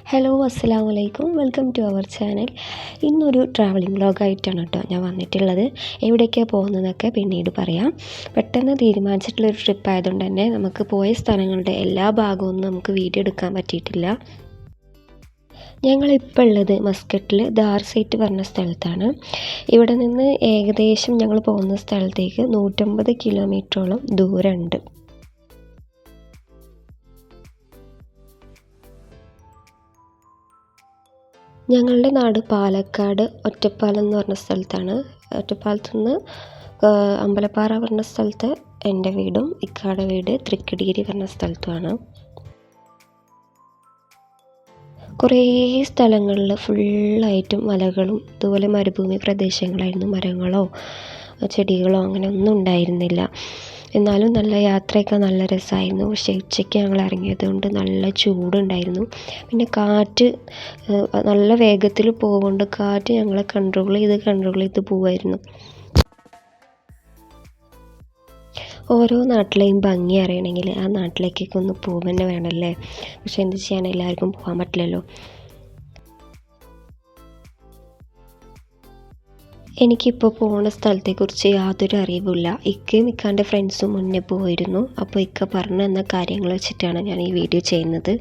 Hello അസ്സലാമു അലൈക്കും, welcome to our channel. ഇന്നൊരു ട്രാവലിംഗ് വ്ലോഗായിട്ടാണ് കേട്ടോ ഞാൻ വന്നിട്ടുള്ളത്. എവിടേക്കാണ് പോകുന്നതെന്നൊക്കെ പിന്നീട് പറയാം. പെട്ടെന്ന് തീരുമാനിച്ചിട്ടുള്ളൊരു ട്രിപ്പ് ആയതുകൊണ്ട് തന്നെ നമുക്ക് പോയ സ്ഥലങ്ങളുടെ എല്ലാ ഭാഗമൊന്നും നമുക്ക് വീഡിയോ എടുക്കാൻ പറ്റിയിട്ടില്ല. ഞങ്ങളിപ്പോൾ ഉള്ളത് മസ്കറ്റിൽ ദാർസൈറ്റ് പറഞ്ഞ സ്ഥലത്താണ്. ഇവിടെ നിന്ന് ഏകദേശം ഞങ്ങൾ പോകുന്ന സ്ഥലത്തേക്ക് 150 കിലോമീറ്ററോളം ദൂരമുണ്ട്. ഞങ്ങളുടെ നാട് പാലക്കാട് ഒറ്റപ്പാലം എന്ന് പറഞ്ഞ സ്ഥലത്താണ്. ഒറ്റപ്പാലത്തു നിന്ന് അമ്പലപ്പാറ പറഞ്ഞ സ്ഥലത്ത് എൻ്റെ വീടും ഇക്കാടെ വീട് തൃക്കടിയേരി പറഞ്ഞ സ്ഥലത്തുമാണ്. കുറേ സ്ഥലങ്ങളിൽ ഫുള്ളായിട്ടും മലകളും ഇതുപോലെ മരുഭൂമി പ്രദേശങ്ങളായിരുന്നു. മരങ്ങളോ ചെടികളോ അങ്ങനെ ഒന്നും ഉണ്ടായിരുന്നില്ല. എന്നാലും നല്ല യാത്രയൊക്കെ നല്ല രസമായിരുന്നു. പക്ഷേ ഉച്ചയ്ക്ക് ഞങ്ങൾ ഇറങ്ങിയത് കൊണ്ട് നല്ല ചൂടുണ്ടായിരുന്നു. പിന്നെ കാറ്റ് നല്ല വേഗത്തിൽ പോകുകൊണ്ട് കാറ്റ് ഞങ്ങളെ കൺട്രോൾ ചെയ്ത് പോവുമായിരുന്നു. ഓരോ നാട്ടിലെയും ഭംഗി അറിയണമെങ്കിൽ ആ നാട്ടിലേക്കൊക്കെ ഒന്ന് പോകുക തന്നെ വേണമല്ലേ. പക്ഷെ എന്ത് ചെയ്യാൻ, എല്ലാവർക്കും പോകാൻ പറ്റില്ലല്ലോ. എനിക്കിപ്പോൾ പോകുന്ന സ്ഥലത്തെക്കുറിച്ച് യാതൊരു അറിവുമില്ല. ഇക്കയും ഇക്കാൻ്റെ ഫ്രണ്ട്സും മുന്നേ പോയിരുന്നു. അപ്പോൾ ഇക്ക പറഞ്ഞു തന്ന കാര്യങ്ങൾ വെച്ചിട്ടാണ് ഞാൻ ഈ വീഡിയോ ചെയ്യുന്നത്.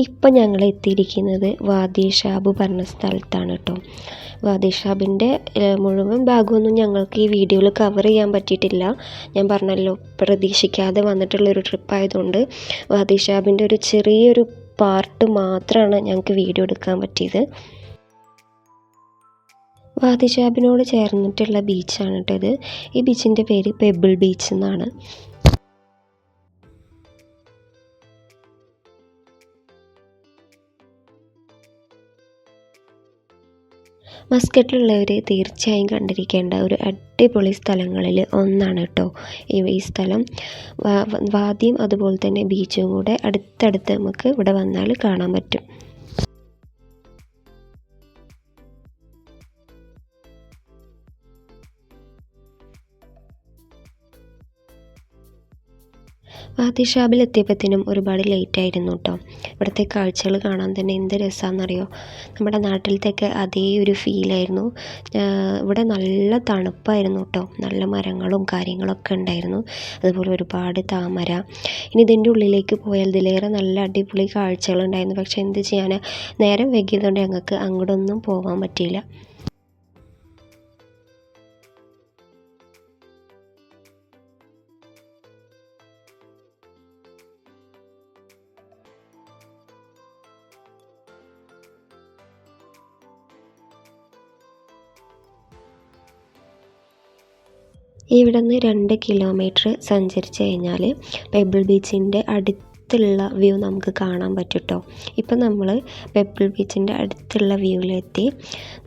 ഇപ്പം ഞങ്ങൾ എത്തിയിരിക്കുന്നത് വാദി ഷാബ് പറഞ്ഞ സ്ഥലത്താണ് കേട്ടോ. വാദി ഷാബിൻ്റെ മുഴുവൻ ഭാഗമൊന്നും ഞങ്ങൾക്ക് ഈ വീഡിയോയിൽ കവർ ചെയ്യാൻ പറ്റിയിട്ടില്ല. ഞാൻ പറഞ്ഞല്ലോ, പ്രതീക്ഷിക്കാതെ വന്നിട്ടുള്ളൊരു ട്രിപ്പായതുകൊണ്ട് വാദി ഷാബിൻ്റെ ഒരു ചെറിയൊരു പാർട്ട് മാത്രമാണ് ഞങ്ങൾക്ക് വീഡിയോ എടുക്കാൻ പറ്റിയത്. വാദി ഷാബിനോട് ചേർന്നിട്ടുള്ള ബീച്ചാണ് കേട്ടത്. ഈ ബീച്ചിൻ്റെ പേര് പെബിൾ ബീച്ച് എന്നാണ്. മസ്കറ്റിലുള്ളവർ തീർച്ചയായും കണ്ടിരിക്കേണ്ട ഒരു അടിപൊളി സ്ഥലങ്ങളിൽ ഒന്നാണ് കേട്ടോ ഈ സ്ഥലം. വാദിയും അതുപോലെ തന്നെ ബീച്ചും കൂടെ അടുത്തടുത്ത് നമുക്ക് ഇവിടെ വന്നാൽ കാണാൻ പറ്റും. വാദി ഷാബിൽ എത്തിയപ്പോഴത്തേനും ഒരുപാട് ലേറ്റായിരുന്നു കേട്ടോ. ഇവിടുത്തെ കാഴ്ചകൾ കാണാൻ തന്നെ എന്ത് രസമാണെന്നറിയോ. നമ്മുടെ നാട്ടിലത്തെയൊക്കെ അതേ ഒരു ഫീലായിരുന്നു. ഇവിടെ നല്ല തണുപ്പായിരുന്നു കേട്ടോ. നല്ല മരങ്ങളും കാര്യങ്ങളൊക്കെ ഉണ്ടായിരുന്നു. അതുപോലെ ഒരുപാട് താമര. ഇനി ഇതിൻ്റെ ഉള്ളിലേക്ക് പോയാൽ ഇതിലേറെ നല്ല അടിപൊളി കാഴ്ചകളുണ്ടായിരുന്നു. പക്ഷെ എന്ത് ചെയ്യാൻ, നേരം വൈകിയതുകൊണ്ട് ഞങ്ങൾക്ക് അങ്ങോട്ടൊന്നും പോകാൻ പറ്റിയില്ല. ഇവിടെ നിന്ന് 2 കിലോമീറ്റർ സഞ്ചരിച്ച് കഴിഞ്ഞാൽ പെബിൾ ബീച്ചിൻ്റെ അടുത്തുള്ള വ്യൂ നമുക്ക് കാണാൻ പറ്റും കേട്ടോ. ഇപ്പം നമ്മൾ പെബിൾ ബീച്ചിൻ്റെ അടുത്തുള്ള വ്യൂവിലെത്തി.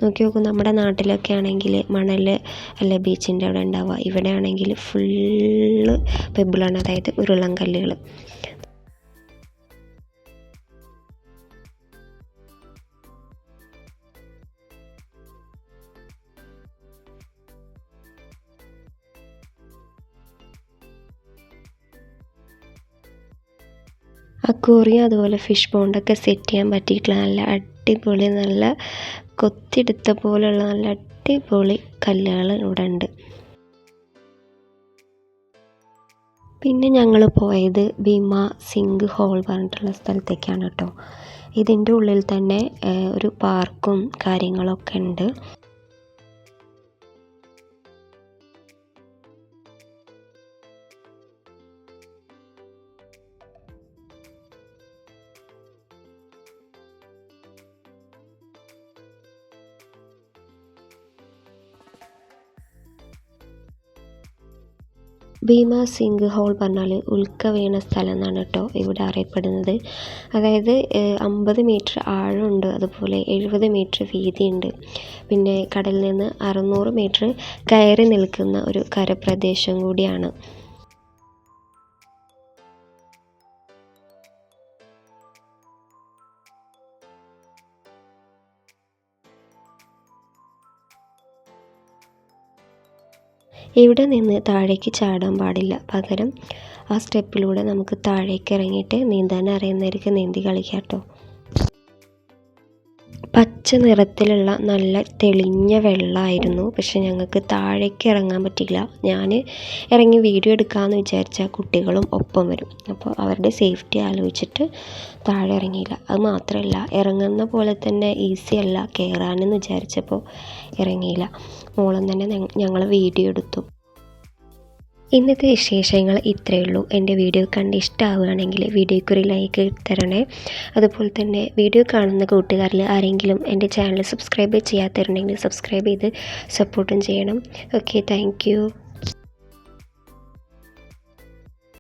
നോക്കി നോക്കൂ, നമ്മുടെ നാട്ടിലൊക്കെ ആണെങ്കിൽ മണൽ അല്ല ബീച്ചിൻ്റെ അവിടെ ഉണ്ടാവുക. ഇവിടെ ആണെങ്കിൽ ഫുള്ള് പെബിളാണ്, അതായത് ഉരുളൻ കല്ലുകൾ. അക്വേറിയം അതുപോലെ ഫിഷ് പോണ്ടൊക്കെ സെറ്റ് ചെയ്യാൻ പറ്റിയിട്ടുള്ള നല്ല അടിപൊളി, നല്ല കൊത്തിയെടുത്ത പോലെയുള്ള നല്ല അടിപൊളി കല്ലുകൾ ഇവിടെ ഉണ്ട്. പിന്നെ ഞങ്ങൾ പോയത് ഭീമ സിംഗ് ഹോൾ പറഞ്ഞിട്ടുള്ള സ്ഥലത്തേക്കാണ് കേട്ടോ. ഇതിൻ്റെ ഉള്ളിൽ തന്നെ ഒരു പാർക്കും കാര്യങ്ങളൊക്കെ ഉണ്ട്. ഭീമ സിംഗ് ഹോൾ പറഞ്ഞാൽ ഉൽക്ക വീണ സ്ഥലം എന്നാണ് കേട്ടോ ഇവിടെ അറിയപ്പെടുന്നത്. അതായത് 50 മീറ്റർ ആഴമുണ്ട്, അതുപോലെ 70 മീറ്റർ വീതിയുണ്ട്. പിന്നെ കടലിൽ നിന്ന് 600 മീറ്റർ കയറി നിൽക്കുന്ന ഒരു കരപ്രദേശം കൂടിയാണ്. ഇവിടെ നിന്ന് താഴേക്ക് ചാടാൻ പാടില്ല. പകരം ആ സ്റ്റെപ്പിലൂടെ നമുക്ക് താഴേക്ക് ഇറങ്ങിയിട്ട് നീന്താൻ അറിയുന്നവർക്ക് നീന്തി കളിക്കാം കേട്ടോ. പച്ച നിറത്തിലുള്ള നല്ല തെളിഞ്ഞ വെള്ളമായിരുന്നു. പക്ഷെ ഞങ്ങൾക്ക് താഴേക്ക് ഇറങ്ങാൻ പറ്റിയില്ല. ഞാൻ ഇറങ്ങി വീഡിയോ എടുക്കാമെന്ന് വിചാരിച്ചാൽ കുട്ടികളും ഒപ്പം വരും. അപ്പോൾ അവരുടെ സേഫ്റ്റി ആലോചിച്ചിട്ട് താഴെ ഇറങ്ങിയില്ല. അത് മാത്രമല്ല, ഇറങ്ങുന്ന പോലെ തന്നെ ഈസി അല്ല കയറാനെന്ന് വിചാരിച്ചപ്പോൾ ഇറങ്ങിയില്ല. മോളും തന്നെ ഞങ്ങൾ വീഡിയോ എടുത്തു. ഇന്നത്തെ വിശേഷങ്ങൾ ഇത്രയേ ഉള്ളൂ. എൻ്റെ വീഡിയോ കണ്ട് ഇഷ്ടമാവുകയാണെങ്കിൽ വീഡിയോയ്ക്കൊരു ലൈക്ക് തരണേ. അതുപോലെ തന്നെ വീഡിയോ കാണുന്ന കൂട്ടുകാരിൽ ആരെങ്കിലും എൻ്റെ ചാനൽ സബ്സ്ക്രൈബ് ചെയ്യാത്തവരുണ്ടെങ്കിൽ സബ്സ്ക്രൈബ് ചെയ്ത് സപ്പോർട്ടും ചെയ്യണം. Okay, thank you.